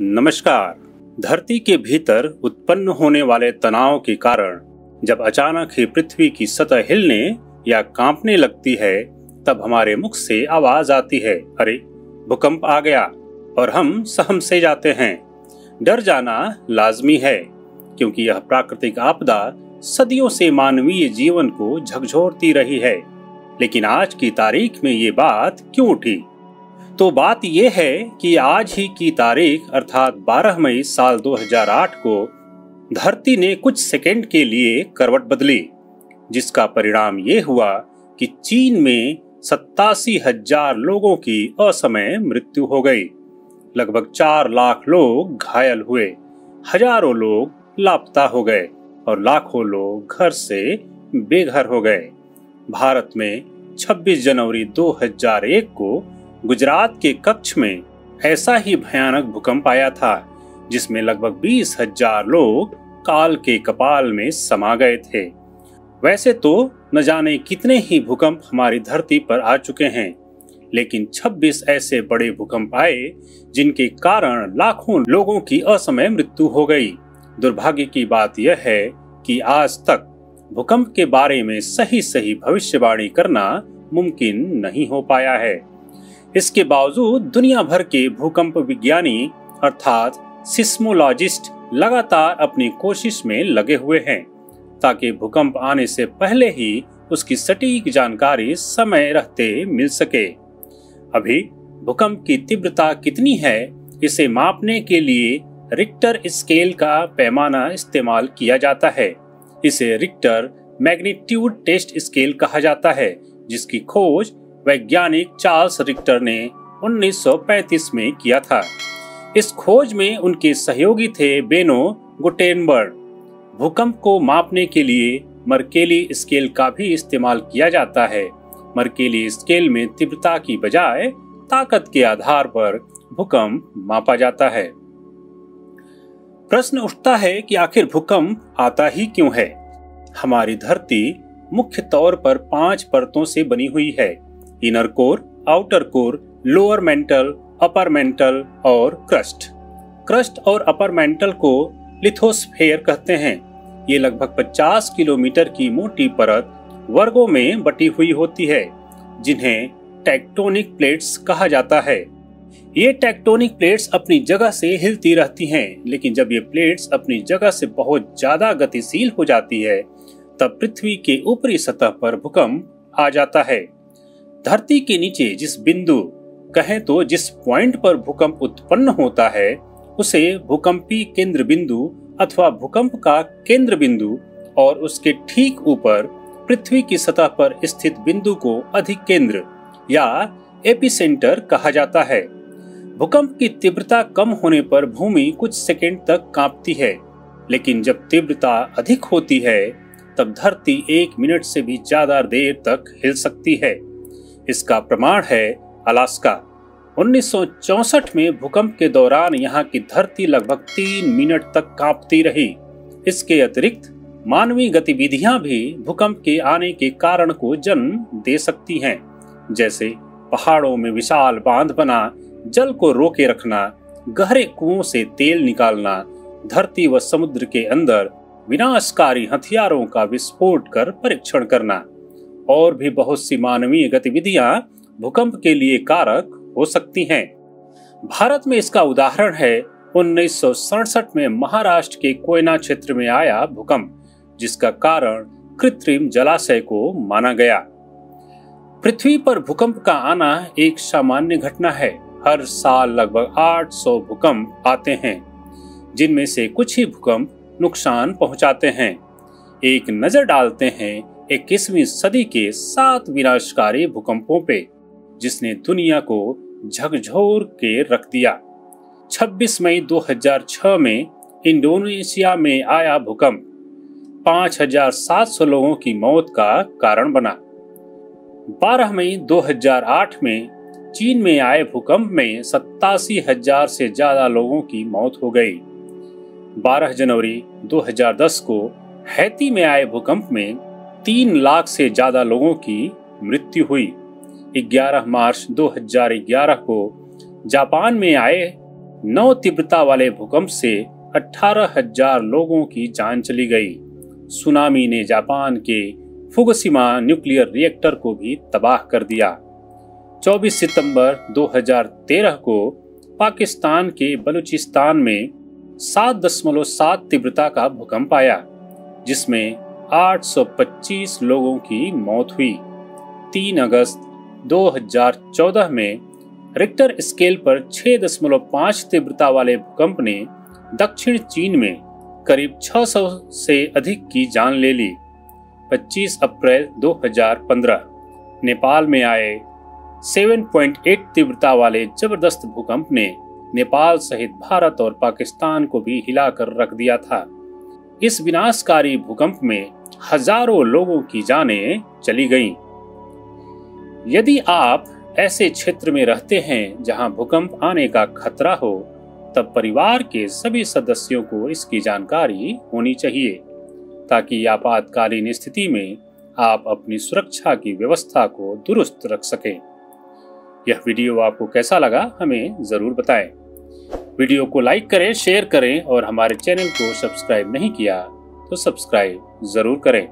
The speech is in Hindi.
नमस्कार। धरती के भीतर उत्पन्न होने वाले तनाव के कारण जब अचानक ही पृथ्वी की सतह हिलने या कांपने लगती है, तब हमारे मुख से आवाज आती है, अरे भूकंप आ गया, और हम सहम से जाते हैं। डर जाना लाजमी है, क्योंकि यह प्राकृतिक आपदा सदियों से मानवीय जीवन को झकझोरती रही है। लेकिन आज की तारीख में ये बात क्यों उठी? तो बात यह है कि आज ही की तारीख अर्थात 12 मई साल 2008 को धरती ने कुछ सेकंड के लिए करवट बदली, जिसका परिणाम ये हुआ कि चीन में 87,000 लोगों की असमय मृत्यु हो गई। लगभग 4 लाख लोग घायल हुए, हजारों लोग लापता हो गए और लाखों लोग घर से बेघर हो गए। भारत में 26 जनवरी 2001 को गुजरात के कच्छ में ऐसा ही भयानक भूकंप आया था, जिसमें लगभग 20,000 लोग काल के कपाल में समा गए थे। वैसे तो न जाने कितने ही भूकंप हमारी धरती पर आ चुके हैं, लेकिन 26 ऐसे बड़े भूकंप आए जिनके कारण लाखों लोगों की असमय मृत्यु हो गई। दुर्भाग्य की बात यह है कि आज तक भूकंप के बारे में सही भविष्यवाणी करना मुमकिन नहीं हो पाया है। इसके बावजूद दुनिया भर के भूकंप विज्ञानी अर्थात सिस्मोलॉजिस्ट लगातार अपनी कोशिश में लगे हुए हैं, ताकि भूकंप आने से पहले ही उसकी सटीक जानकारी समय रहते मिल सके। अभी भूकंप की तीव्रता कितनी है, इसे मापने के लिए रिक्टर स्केल का पैमाना इस्तेमाल किया जाता है। इसे रिक्टर मैग्नीट्यूड टेस्ट स्केल कहा जाता है, जिसकी खोज वैज्ञानिक चार्ल्स रिक्टर ने 1935 में किया था। इस खोज में उनके सहयोगी थे बेनो गुटेनबर्ग। भूकंप को मापने के लिए मर्केली स्केल का भी इस्तेमाल किया जाता है। मर्केली स्केल में तीव्रता की बजाय ताकत के आधार पर भूकंप मापा जाता है। प्रश्न उठता है कि आखिर भूकंप आता ही क्यों है? हमारी धरती मुख्य तौर पर 5 परतों से बनी हुई है: inner core, outer core, lower mental, upper mantle और क्रस्ट। क्रस्ट और अपर मेंटल को लिथोस्फेयर कहते हैं। ये लगभग 50 किलोमीटर की मोटी परत वर्गों में बटी हुई होती है, जिन्हें टेक्टोनिक प्लेट्स कहा जाता है। ये टेक्टोनिक प्लेट्स अपनी जगह से हिलती रहती हैं, लेकिन जब ये प्लेट्स अपनी जगह से बहुत ज्यादा गतिशील हो जाती है, तब पृथ्वी के ऊपरी सतह पर भूकंप आ जाता है। धरती के नीचे जिस बिंदु, कहें तो जिस पॉइंट पर भूकंप उत्पन्न होता है, उसे भूकंपी केंद्र बिंदु अथवा भूकंप का केंद्र बिंदु और उसके ठीक ऊपर पृथ्वी की सतह पर स्थित बिंदु को अधिकेंद्र या एपिसेंटर कहा जाता है। भूकंप की तीव्रता कम होने पर भूमि कुछ सेकंड तक कांपती है, लेकिन जब तीव्रता अधिक होती है, तब धरती 1 मिनट से भी ज्यादा देर तक हिल सकती है। इसका प्रमाण है अलास्का। 1964 में भूकंप के दौरान यहाँ की धरती लगभग 3 मिनट तक कांपती रही। इसके अतिरिक्त मानवीय गतिविधियां भी भूकंप के आने के कारण को जन्म दे सकती हैं, जैसे पहाड़ों में विशाल बांध बना, जल को रोके रखना, गहरे कुओं से तेल निकालना, धरती व समुद्र के अंदर विनाशकारी हथियारों का विस्फोट कर परीक्षण करना, और भी बहुत सी मानवीय गतिविधियां भूकंप के लिए कारक हो सकती हैं। भारत में इसका उदाहरण है 1967 में महाराष्ट्र के कोयना क्षेत्र में आया भूकंप, जिसका कारण कृत्रिम जलाशय को माना गया। पृथ्वी पर भूकंप का आना एक सामान्य घटना है। हर साल लगभग 800 भूकंप आते हैं, जिनमें से कुछ ही भूकंप नुकसान पहुंचाते हैं। एक नजर डालते हैं 21वीं सदी के 7 विनाशकारी भूकंपों पे, जिसने दुनिया को झकझोर के रख दिया। 26 मई 2006 में इंडोनेशिया में आया भूकंप 5,700 लोगों की मौत का कारण बना। 12 मई 2008 में चीन में आए भूकंप में 87,000 से ज्यादा लोगों की मौत हो गई। 12 जनवरी 2010 को हैती में आए भूकंप में 3 लाख से ज्यादा लोगों की मृत्यु हुई। 11 मार्च 2011 को जापान में आए 9 तीव्रता वाले भूकंप से 18,000 लोगों की जान चली गई। सुनामी ने जापान के फुकुशिमा न्यूक्लियर रिएक्टर को भी तबाह कर दिया। 24 सितंबर 2013 को पाकिस्तान के बलूचिस्तान में 7.7 तीव्रता का भूकंप आया, जिसमें 825 लोगों की मौत हुई। 3 अगस्त 2014 में रिक्टर स्केल पर 6.5 तीव्रता वाले भूकंप ने दक्षिण चीन में करीब 600 से अधिक की जान ले ली। 25 अप्रैल 2015 नेपाल में आए 7.8 तीव्रता वाले जबरदस्त भूकंप ने नेपाल सहित भारत और पाकिस्तान को भी हिलाकर रख दिया था। इस विनाशकारी भूकंप में हजारों लोगों की जानें चली गईं। यदि आप ऐसे क्षेत्र में रहते हैं जहां भूकंप आने का खतरा हो, तब परिवार के सभी सदस्यों को इसकी जानकारी होनी चाहिए, ताकि आपातकालीन स्थिति में आप अपनी सुरक्षा की व्यवस्था को दुरुस्त रख सकें। यह वीडियो आपको कैसा लगा हमें जरूर बताएं। वीडियो को लाइक करें, शेयर करें और हमारे चैनल को सब्सक्राइब नहीं किया तो सब्सक्राइब जरूर करें।